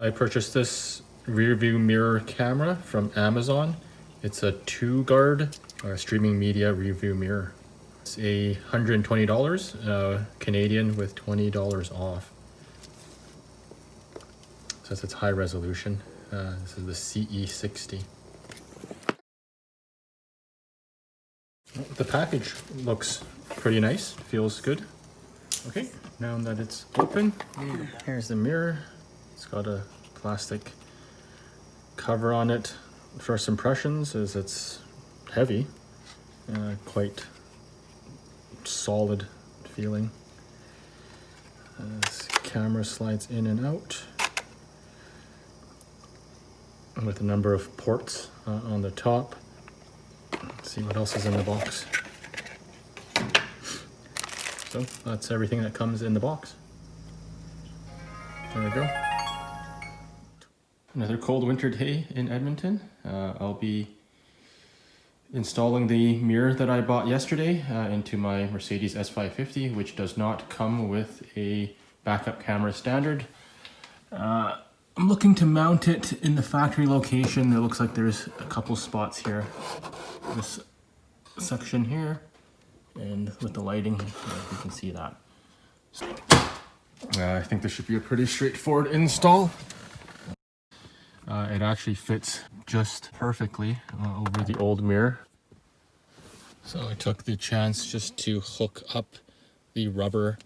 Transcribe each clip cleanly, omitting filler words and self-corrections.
I purchased this rear view mirror camera from Amazon. It's a Toguard streaming media rear view mirror. It's $120 Canadian with $20 off. Says it's high resolution. This is the CE60. The package looks pretty nice, feels good. Okay, now that it's open, here's the mirror. It's got a plastic cover on it. First impressions is it's heavy, quite solid feeling. This camera slides in and out with a number of ports on the top. Let's see what else is in the box. So that's everything that comes in the box. There we go. Another cold winter day in Edmonton. I'll be installing the mirror that I bought yesterday into my Mercedes S550, which does not come with a backup camera standard. I'm looking to mount it in the factory location. It looks like there's a couple spots here. This section here, and with the lighting, you can see that. I think this should be a pretty straightforward install. It actually fits just perfectly over the old mirror. So I took the chance just to hook up the rubber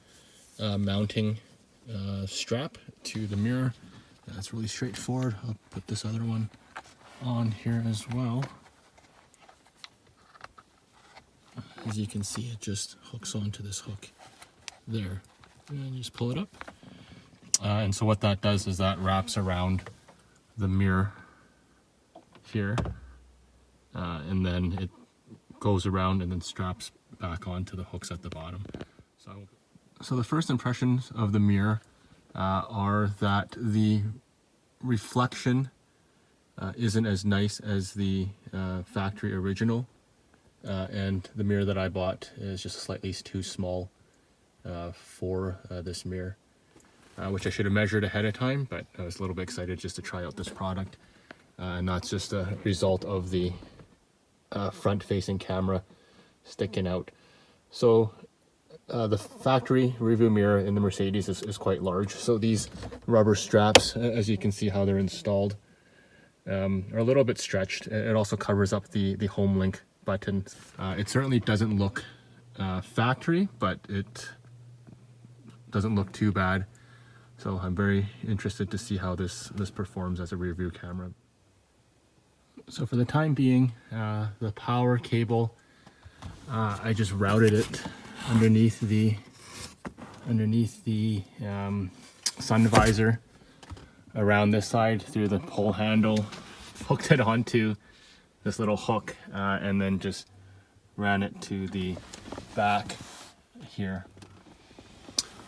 mounting strap to the mirror. That's really straightforward. I'll put this other one on here as well. As you can see, it just hooks onto this hook there. And you just pull it up. And so what that does is that wraps around the mirror here. And then it goes around and then straps back onto the hooks at the bottom. So the first impressions of the mirror are that the reflection isn't as nice as the factory original, and the mirror that I bought is just slightly too small for this mirror, which I should have measured ahead of time, but I was a little bit excited just to try out this product, and that's just a result of the front-facing camera sticking out. So the factory rearview mirror in the Mercedes is quite large. So these rubber straps, as you can see how they're installed, are a little bit stretched. It also covers up the home link button. It certainly doesn't look factory, but it doesn't look too bad. So I'm very interested to see how this performs as a rear view camera. So for the time being, the power cable, I just routed it underneath the sun visor around this side through the pole handle, hooked it onto this little hook, and then just ran it to the back here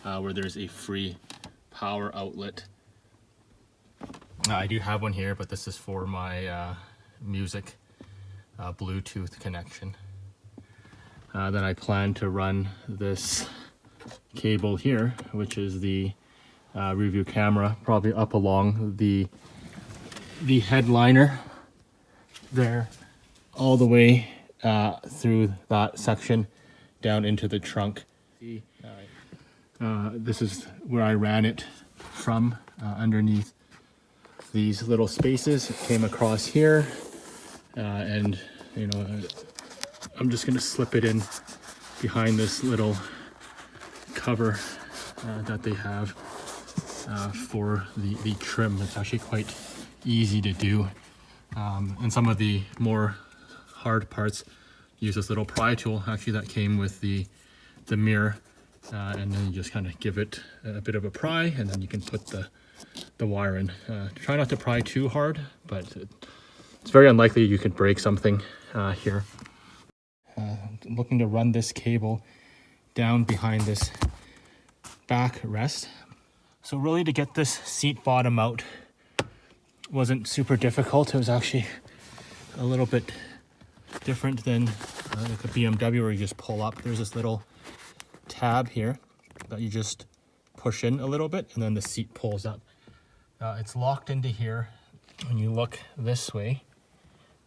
where there's a free power outlet. I do have one here, but this is for my music Bluetooth connection. Then I plan to run this cable here, which is the review camera, probably up along the headliner there, all the way through that section down into the trunk. This is where I ran it from, underneath these little spaces. It came across here, and you know, I'm just gonna slip it in behind this little cover that they have for the trim. It's actually quite easy to do, and some of the more hard parts use this little pry tool actually that came with the mirror, and then you just kind of give it a bit of a pry, and then you can put the wire in. Try not to pry too hard, but it's very unlikely you could break something here. I'm looking to run this cable down behind this back rest. So really, to get this seat bottom out wasn't super difficult. It was actually a little bit different than like a BMW where you just pull up. There's this little tab here that you just push in a little bit, and then the seat pulls up. It's locked into here. When you look this way,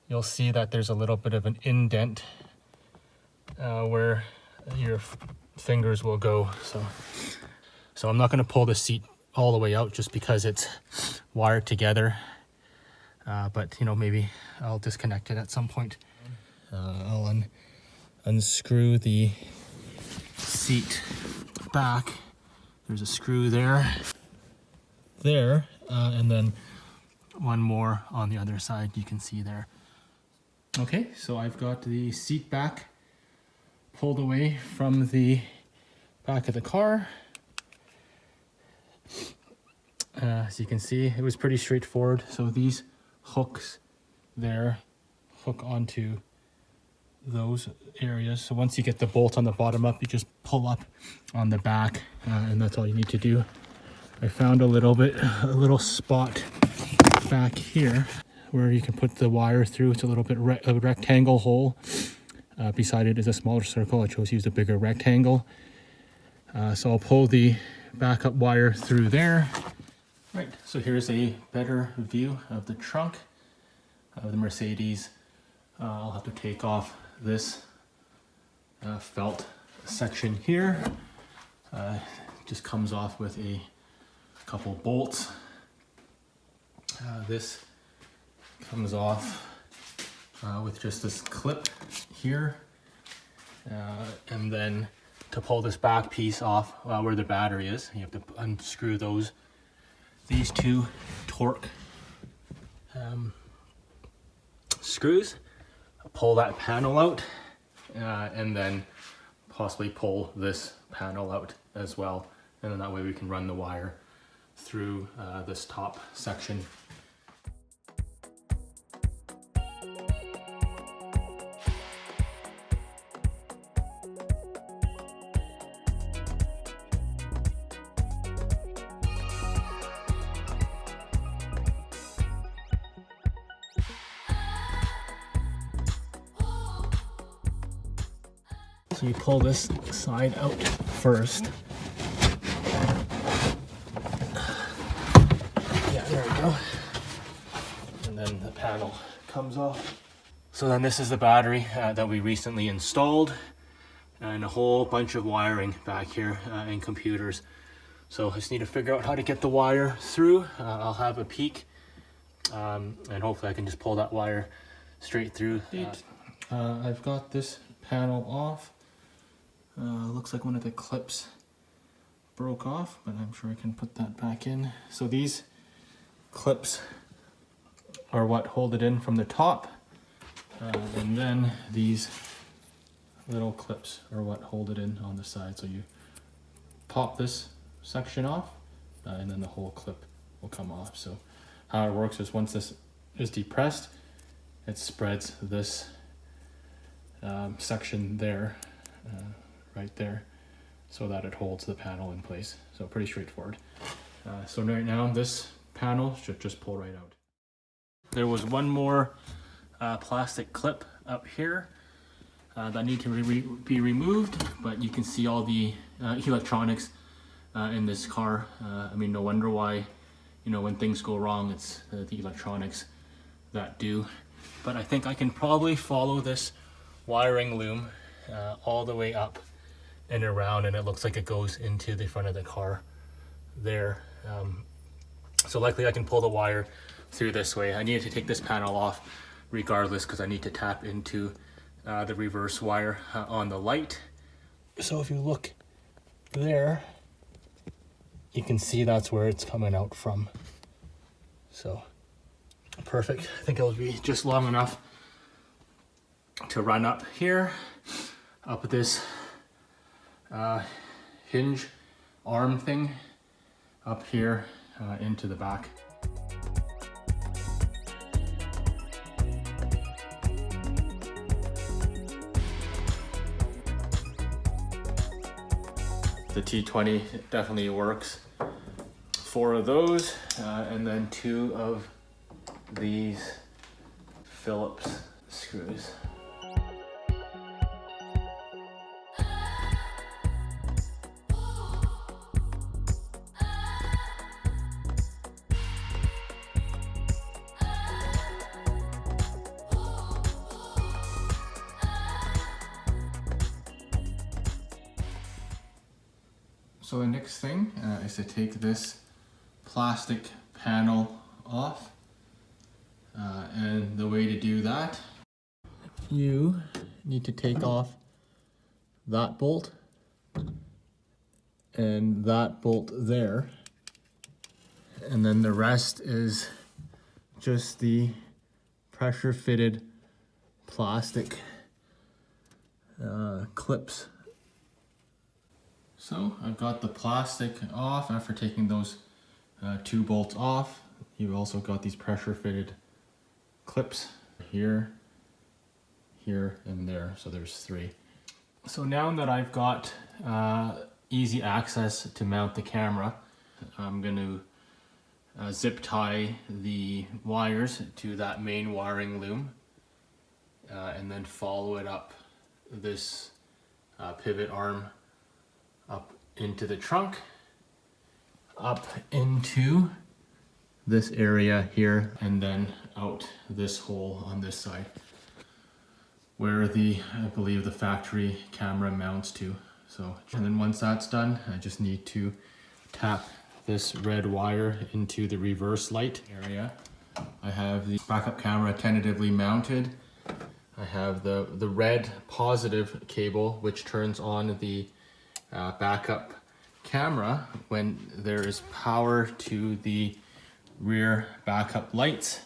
you'll see that there's a little bit of an indent where your fingers will go. So I'm not going to pull the seat all the way out just because it's wired together. But you know, maybe I'll disconnect it at some point. I'll unscrew the seat back. There's a screw there, and then one more on the other side you can see there. Okay, so I've got the seat back pulled away from the back of the car. As you can see, it was pretty straightforward. So these hooks there hook onto those areas. So once you get the bolt on the bottom up, you just pull up on the back, and that's all you need to do. I found a little spot back here where you can put the wire through. It's a little bit a rectangle hole. Beside it is a smaller circle. I chose to use a bigger rectangle. So I'll pull the backup wire through there. Right, so here's a better view of the trunk of the Mercedes. I'll have to take off this felt section here. Just comes off with a couple bolts. This comes off with just this clip here. And then to pull this back piece off where the battery is, you have to unscrew these two torque screws, pull that panel out, and then possibly pull this panel out as well. And then that way we can run the wire through this top section. So you pull this side out first. Yeah, there we go. And then the panel comes off. So then this is the battery that we recently installed, and a whole bunch of wiring back here and computers. So I just need to figure out how to get the wire through. I'll have a peek, and hopefully I can just pull that wire straight through. I've got this panel off. Looks like one of the clips broke off, but I'm sure I can put that back in. So these clips are what hold it in from the top, and then these little clips are what hold it in on the side. So you pop this section off, and then the whole clip will come off. So how it works is once this is depressed, it spreads this section there, right there, so that it holds the panel in place. So pretty straightforward. So right now this panel should just pull right out. There was one more plastic clip up here that need to be removed, but you can see all the electronics in this car. I mean, no wonder why, you know, when things go wrong, it's the electronics that do. But I think I can probably follow this wiring loom all the way up and around, and it looks like it goes into the front of the car there. So likely I can pull the wire through this way. I need to take this panel off regardless because I need to tap into the reverse wire on the light. So if you look there, you can see that's where it's coming out from. So perfect. I think it'll be just long enough to run up here, up this hinge arm thing up here into the back. The T20 definitely works. 4 of those, and then 2 of these Phillips screws. So the next thing is to take this plastic panel off. And the way to do that, you need to take off that bolt and that bolt there. And then the rest is just the pressure fitted plastic clips. So I've got the plastic off after taking those 2 bolts off. You've also got these pressure fitted clips here, here, and there. So there's 3. So now that I've got easy access to mount the camera, I'm going to zip tie the wires to that main wiring loom and then follow it up this pivot arm up into the trunk, up into this area here, and then out this hole on this side where I believe the factory camera mounts to. So, and then once that's done, I just need to tap this red wire into the reverse light area. I have the backup camera tentatively mounted. I have the red positive cable, which turns on the backup camera when there is power to the rear backup lights.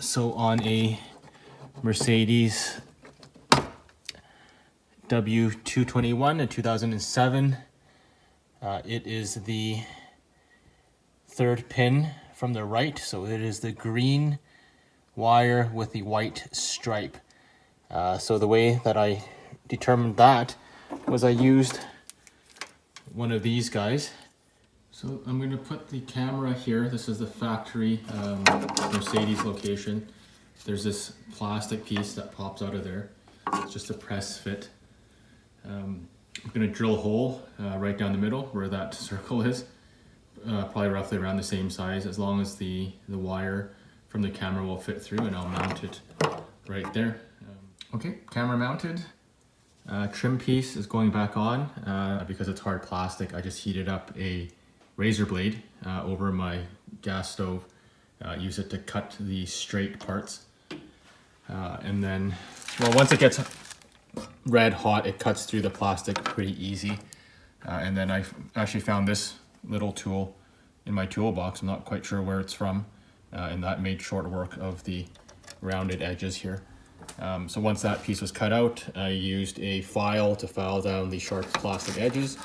So on a Mercedes W221 in 2007, it is the 3rd pin from the right, so it is the green wire with the white stripe. So the way that I determined that was I used one of these guys. So I'm going to put the camera here. This is the factory Mercedes location. There's this plastic piece that pops out of there. It's just a press fit. I'm going to drill a hole right down the middle where that circle is. Probably roughly around the same size, as long as the wire from the camera will fit through, and I'll mount it right there. Okay, camera mounted. Trim piece is going back on. Because it's hard plastic, I just heated up a razor blade over my gas stove. Use it to cut the straight parts. And then, well, once it gets red hot, it cuts through the plastic pretty easy. And then I actually found this little tool in my toolbox. I'm not quite sure where it's from. And that made short work of the rounded edges here. So once that piece was cut out, I used a file to file down the sharp plastic edges,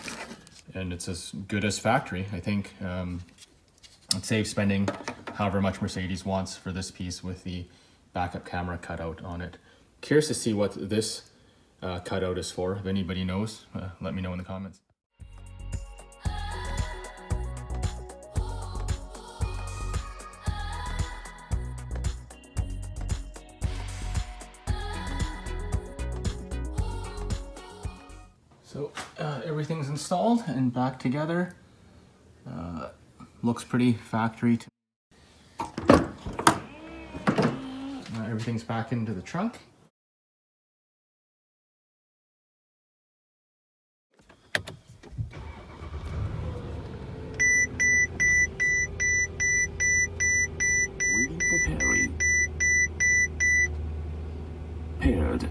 and it's as good as factory. I think it saves spending however much Mercedes wants for this piece with the backup camera cutout on it. Curious to see what this cutout is for. If anybody knows, let me know in the comments. So everything's installed and back together. Looks pretty factory to everything's back into the trunk. Waiting for pairing. Paired.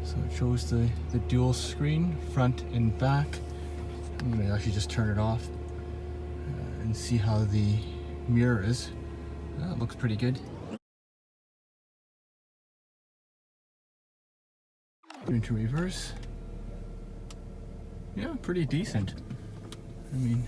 So it shows the dual screen, front and back. I'm gonna actually just turn it off and see how the mirror is. It looks pretty good. Into reverse. Yeah, pretty decent. I mean,